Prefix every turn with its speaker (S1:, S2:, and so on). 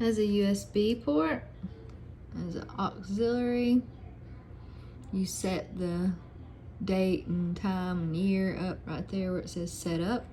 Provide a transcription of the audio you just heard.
S1: Has a USB port. Has an auxiliary. You set the date and time and year up right there where it says set up.